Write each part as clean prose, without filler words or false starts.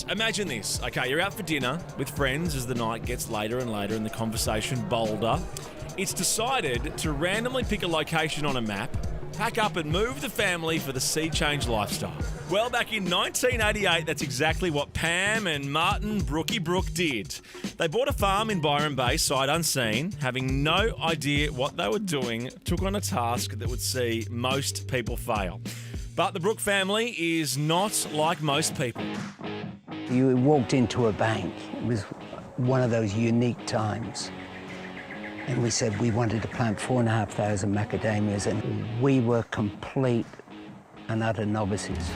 Right, imagine this. Okay, you're out for dinner with friends as the night gets later and later and the conversation bolder. It's decided to randomly pick a location on a map, pack up and move the family for the sea change lifestyle. Well, back in 1988, that's exactly what Pam and Martin Brook did. They bought a farm in Byron Bay, sight unseen, having no idea what they were doing, took on a task that would see most people fail. But the Brook family is not like most people. You walked into a bank. It was one of those unique times. And we said we wanted to plant 4,500 macadamias, and we were complete and utter novices.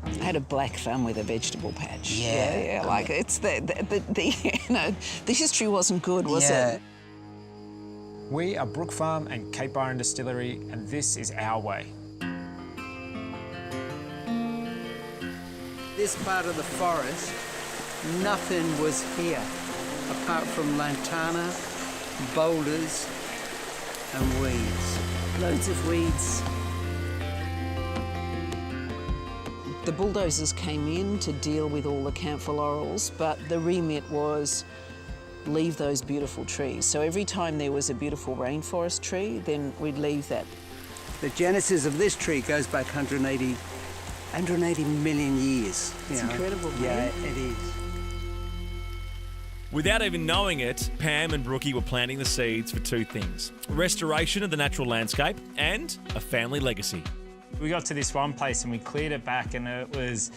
I had a black thumb with a vegetable patch. Yeah. Like it's the the history wasn't good, was it? We are Brook Farm and Cape Byron Distillery, and this is our way. This part of the forest, nothing was here apart from lantana, boulders, and weeds. Loads of weeds. The bulldozers came in to deal with all the camphor laurels, but the remit was leave those beautiful trees. So every time there was a beautiful rainforest tree, then we'd leave that. The genesis of this tree goes back 180 million years. It's incredible, Yeah, man. it is. Without even knowing it, Pam and Brookie were planting the seeds for two things: restoration of the natural landscape and a family legacy. We got to this one place and we cleared it back, and it was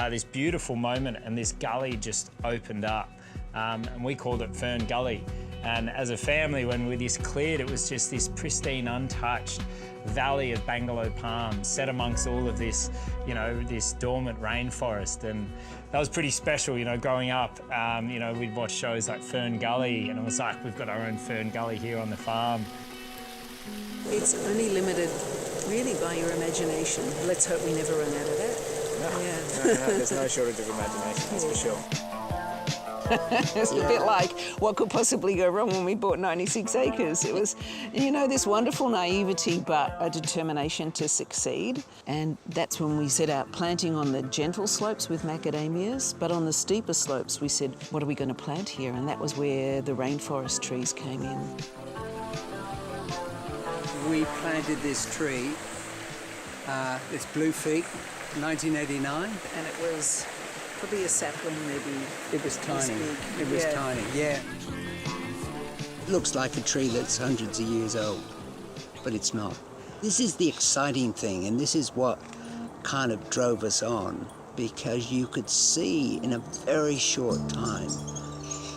this beautiful moment, and this gully just opened up. And we called it Fern Gully. And as a family, when we this cleared, it was just this pristine, untouched valley of bungalow palms set amongst all of this, this dormant rainforest. And that was pretty special, growing up. We'd watch shows like Fern Gully, and it was like, we've got our own Fern Gully here on the farm. It's only limited, really, by your imagination. Let's hope we never run out of that. No, there's no shortage of imagination, that's for sure. It's a bit like what could possibly go wrong when we bought 96 acres. It was, this wonderful naivety, but a determination to succeed. And that's when we set out planting on the gentle slopes with macadamias, but on the steeper slopes we said, what are we going to plant here? And that was where the rainforest trees came in. We planted this tree, this Bluefeet, 1989. And it was probably a sapling, maybe. It was tiny. big. It was Yeah. tiny, yeah. It looks like a tree that's hundreds of years old, but it's not. This is the exciting thing, and this is what kind of drove us on, because you could see in a very short time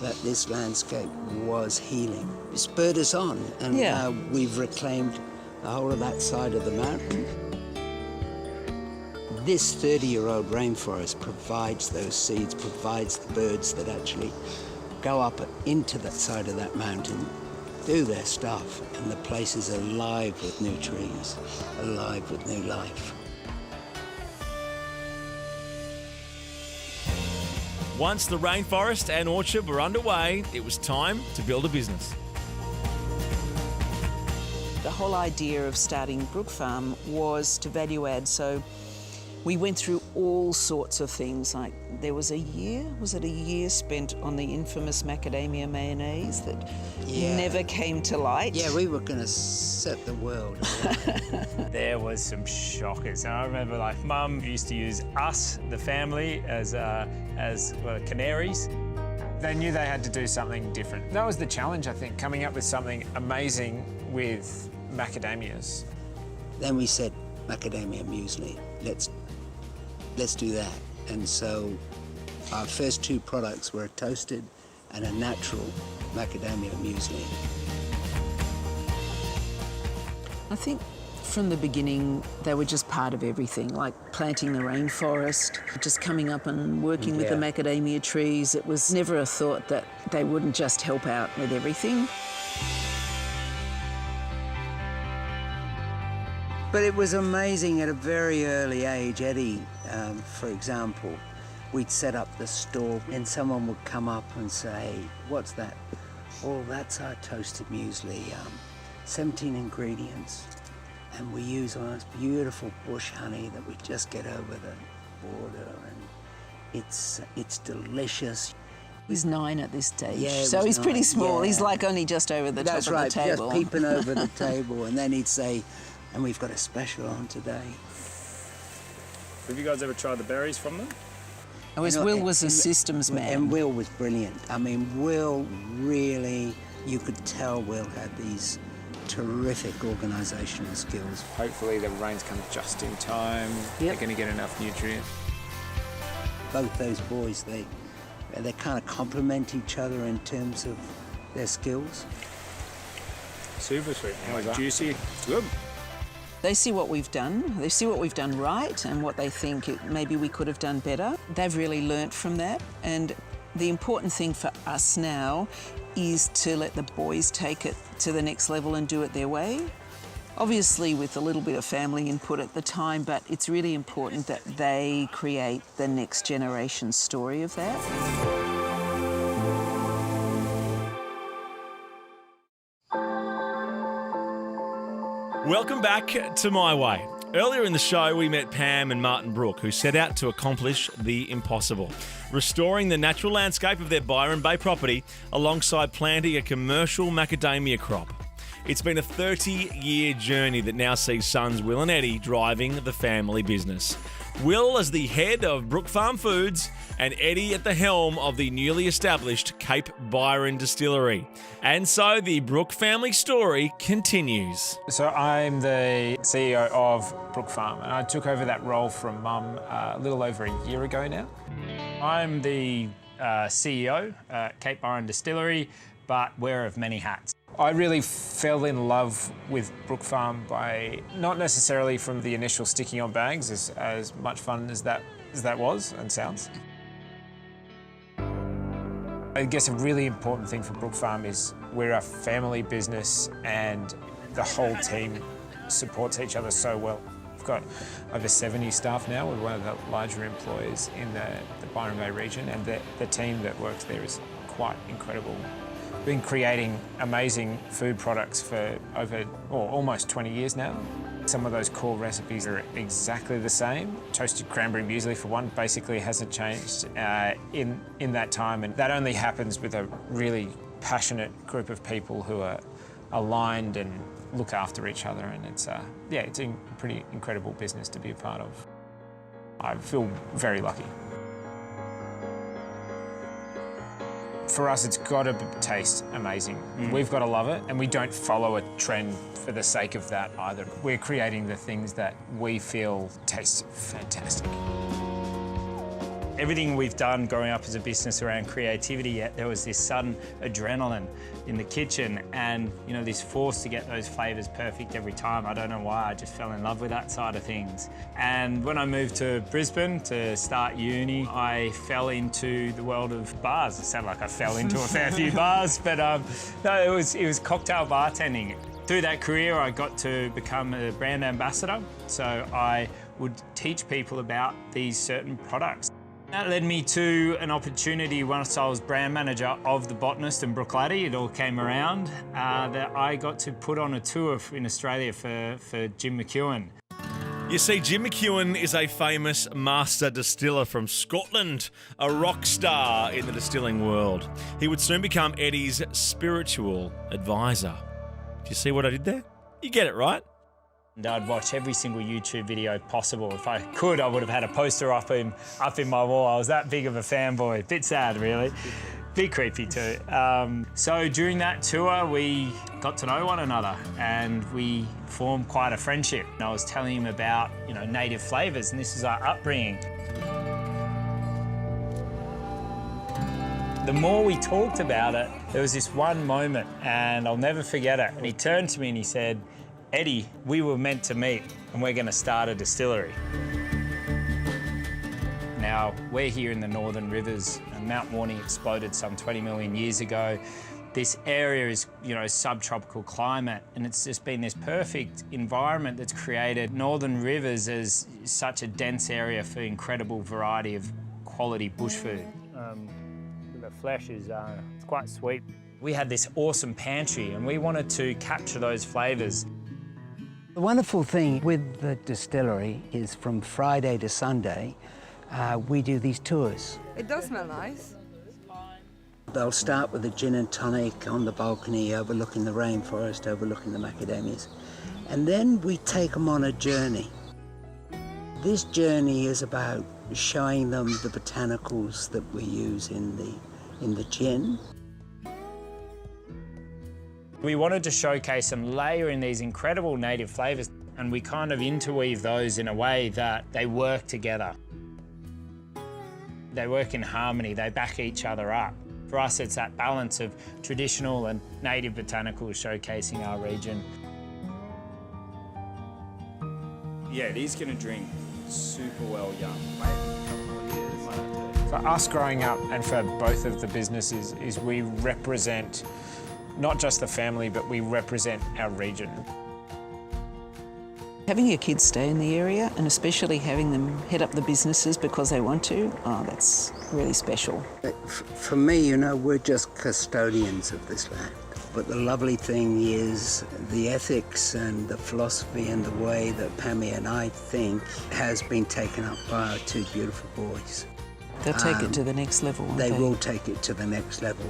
that this landscape was healing. It spurred us on, and we've reclaimed the whole of that side of the mountain. This 30-year-old rainforest provides those seeds, provides the birds that actually go up into that side of that mountain, do their stuff, and the place is alive with new trees, alive with new life. Once the rainforest and orchard were underway, it was time to build a business. The whole idea of starting Brook Farm was to value add, so we went through all sorts of things. Like there was a year spent on the infamous macadamia mayonnaise that never came to light. Yeah, we were going to set the world alight. There was some shockers. And I remember, Mum used to use us, the family, as canaries. They knew they had to do something different. That was the challenge, I think, coming up with something amazing with macadamias. Then we said, macadamia muesli, let's do that. And so our first two products were a toasted and a natural macadamia muesli. I think from the beginning, they were just part of everything, like planting the rainforest, just coming up and working with the macadamia trees. It was never a thought that they wouldn't just help out with everything. But it was amazing at a very early age. Eddie, for example, we'd set up the store and someone would come up and say, what's that? Oh, that's our toasted muesli, 17 ingredients. And we use all this beautiful bush honey that we just get over the border. It's delicious. He's 9 at this stage, Yeah, he so was he's pretty 9, small. yeah. He's like only just over the That's top right, of the table. just peeping over the table, and then he'd say, "And we've got a special on today." Have you guys ever tried the berries from them? Oh, his You know, Will was a and- systems man. And Will was brilliant. I mean, Will really, you could tell Will had these terrific organisational skills. Hopefully the rains come just in time. They're going to get enough nutrients. Both those boys, they kind of complement each other in terms of their skills. Super sweet. How was that? Juicy. It's good. They see what we've done. They see what we've done right and what they think maybe we could have done better. They've really learnt from that. And the important thing for us now is to let the boys take it to the next level and do it their way. Obviously with a little bit of family input at the time, but it's really important that they create the next generation's story of that. Welcome back to My Way. Earlier in the show, we met Pam and Martin Brook, who set out to accomplish the impossible, restoring the natural landscape of their Byron Bay property alongside planting a commercial macadamia crop. It's been a 30-year journey that now sees sons Will and Eddie driving the family business. Will as the head of Brook Farm Foods and Eddie at the helm of the newly established Cape Byron Distillery. And so the Brook family story continues. So I'm the CEO of Brook Farm, and I took over that role from Mum a little over a year ago now. I'm the CEO at Cape Byron Distillery, but wear of many hats. I really fell in love with Brook Farm by not necessarily from the initial sticking on bags, as much fun as that was and sounds. I guess a really important thing for Brook Farm is we're a family business and the whole team supports each other so well. We've got over 70 staff now. We're one of the larger employers in the Byron Bay region, and the team that works there is quite incredible. We've been creating amazing food products for almost 20 years now. Some of those core recipes are exactly the same. Toasted cranberry muesli, for one, basically hasn't changed in that time, and that only happens with a really passionate group of people who are aligned and look after each other, and it's a pretty incredible business to be a part of. I feel very lucky. For us, it's got to taste amazing. We've got to love it, and we don't follow a trend for the sake of that either. We're creating the things that we feel taste fantastic. Everything we've done growing up as a business around creativity, yet there was this sudden adrenaline in the kitchen and, you know, this force to get those flavours perfect every time. I don't know why, I just fell in love with that side of things. And when I moved to Brisbane to start uni, I fell into the world of bars. It sounded like I fell into a fair few bars, but no, it was cocktail bartending. Through that career, I got to become a brand ambassador, so I would teach people about these certain products. That led me to an opportunity once I was brand manager of The Botanist and Brook Laddie. It all came around that I got to put on a tour in Australia for Jim McEwen. You see, Jim McEwen is a famous master distiller from Scotland, a rock star in the distilling world. He would soon become Eddie's spiritual advisor. Do you see what I did there? You get it, right? And I'd watch every single YouTube video possible. If I could, I would have had a poster up in my wall. I was that big of a fanboy. Bit sad, really. Bit creepy too. So during that tour, we got to know one another and we formed quite a friendship. And I was telling him about, you know, native flavours, and this is our upbringing. The more we talked about it, there was this one moment, and I'll never forget it. And he turned to me and he said, "Eddie, we were meant to meet and we're going to start a distillery." Now, we're here in the Northern Rivers, and Mount Warning exploded some 20 million years ago. This area is, you know, subtropical climate, and it's just been this perfect environment that's created Northern Rivers as such a dense area for incredible variety of quality bush food. The flesh is it's quite sweet. We had this awesome pantry, and we wanted to capture those flavours. The wonderful thing with the distillery is from Friday to Sunday, we do these tours. It does smell nice. They'll start with a gin and tonic on the balcony overlooking the rainforest, overlooking the macadamias. And then we take them on a journey. This journey is about showing them the botanicals that we use in the gin. We wanted to showcase and layer in these incredible native flavours, and we kind of interweave those in a way that they work together. They work in harmony, they back each other up. For us, it's that balance of traditional and native botanicals showcasing our region. Yeah, it is going to drink super well young. For us growing up and for both of the businesses is we represent not just the family, but we represent our region. Having your kids stay in the area and especially having them head up the businesses because they want to, that's really special. For me, we're just custodians of this land. But the lovely thing is the ethics and the philosophy and the way that Pammy and I think has been taken up by our two beautiful boys. They'll take it to the next level, won't They will take it to the next level.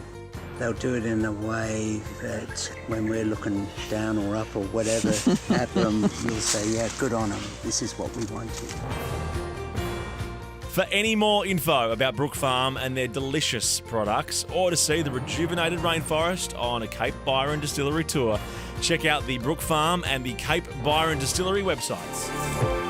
They'll do it in a way that when we're looking down or up or whatever at them, you'll say, yeah, good on them. This is what we wanted. For any more info about Brook Farm and their delicious products, or to see the rejuvenated rainforest on a Cape Byron Distillery tour, check out the Brook Farm and the Cape Byron Distillery websites.